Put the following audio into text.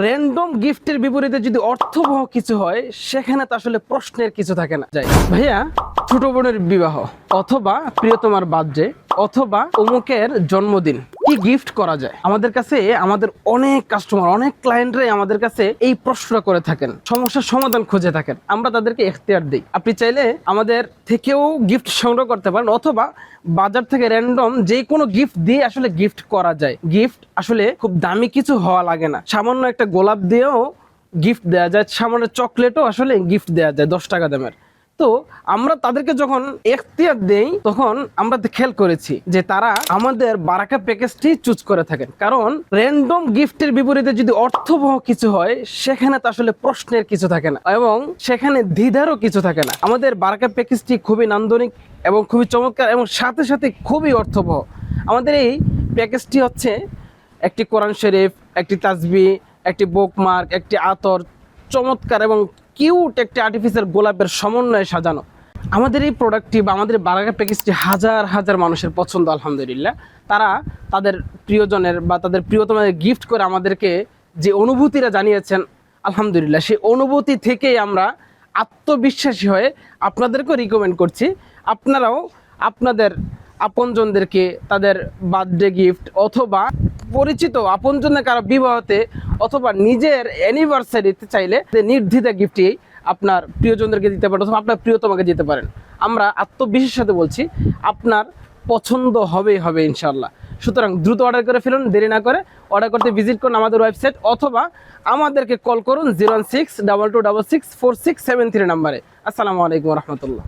Random গিফটের বিপরীতে যদি অর্থবহ কিছু হয় সেখানে তো আসলে প্রশ্নের কিছু থাকে না। যাই ভাইয়া, ছোট বোনের বিবাহ অথবা প্রিয়তমার বার্থডে অথবা অমুকের জন্মদিন, কি গিফট করা যায়? আমাদের কাছে আমাদের অনেক কাস্টমার, অনেক ক্লায়েন্টরাই আমাদের কাছে এই প্রশ্নটা করে থাকেন, সমস্যার সমাধান খুঁজে থাকেন। আমরা তাদেরকে এখতিয়ার দিই, আপনি চাইলে আমাদের থেকেও গিফট সংগ্রহ করতে পারেন অথবা বাজার থেকে র্যান্ডম যে কোনো গিফট দিয়ে আসলে গিফট করা যায়। গিফট আসলে খুব দামি কিছু হওয়া লাগে না, সামান্য একটা গোলাপ দিয়েও গিফট দেওয়া যায়, সামান্য চকলেটও আসলে গিফট দেওয়া যায় 10 টাকা দামের। তো আমরা তাদেরকে যখন এখতিয়ার দেই তখন আমরা খেয়াল করেছি যে তারা আমাদের বারাকা প্যাকেজটি চুজ করে থাকেন, কারণ র্যান্ডম গিফটের বিপরীতে যদি অর্থবহ কিছু হয় সেখানে তো আসলে প্রশ্নের কিছু থাকে না এবং সেখানে দ্বিধারও কিছু থাকে না। আমাদের বারাকা প্যাকেজটি খুবই নান্দনিক এবং খুবই চমৎকার এবং সাথে সাথে খুবই অর্থবহ। আমাদের এই প্যাকেজটি হচ্ছে একটি কোরআন শরীফ, একটি তাসবিহ, একটি বুকমার্ক, একটি আতর, চমৎকার এবং কিউট একটি আর্টিফিশিয়াল গোলাপের সমন্বয়ে সাজানো। আমাদের এই প্রোডাক্টটি বা আমাদের বারাকা প্যাকেজটি হাজার হাজার মানুষের পছন্দ আলহামদুলিল্লাহ। তারা তাদের প্রিয়জনের বা তাদের প্রিয়তমাদের গিফট করে আমাদেরকে যে অনুভূতিরা জানিয়েছেন আলহামদুলিল্লাহ, সেই অনুভূতি থেকেই আমরা আত্মবিশ্বাসী হয়ে আপনাদেরকেও রিকমেন্ড করছি আপনারাও আপনাদের আপনজনদেরকে তাদের বার্থডে গিফট অথবা পরিচিত আপনজনের কারো বিবাহতে অথবা নিজের অ্যানিভার্সারিতে চাইলে নির্দ্বিধায় গিফটই আপনার প্রিয়জনদেরকে দিতে পারেন অথবা আপনার প্রিয়তমাকে দিতে পারেন। আমরা আত্মবিশ্বাসের সাথে বলছি আপনার পছন্দ হবেই হবে ইনশাল্লাহ। সুতরাং দ্রুত অর্ডার করে ফেলুন, দেরি না করে অর্ডার করতে ভিজিট করুন আমাদের ওয়েবসাইট অথবা আমাদেরকে কল করুন 01622664673 নাম্বারে। আসসালামু আলাইকুম রহমতুল্লাহ।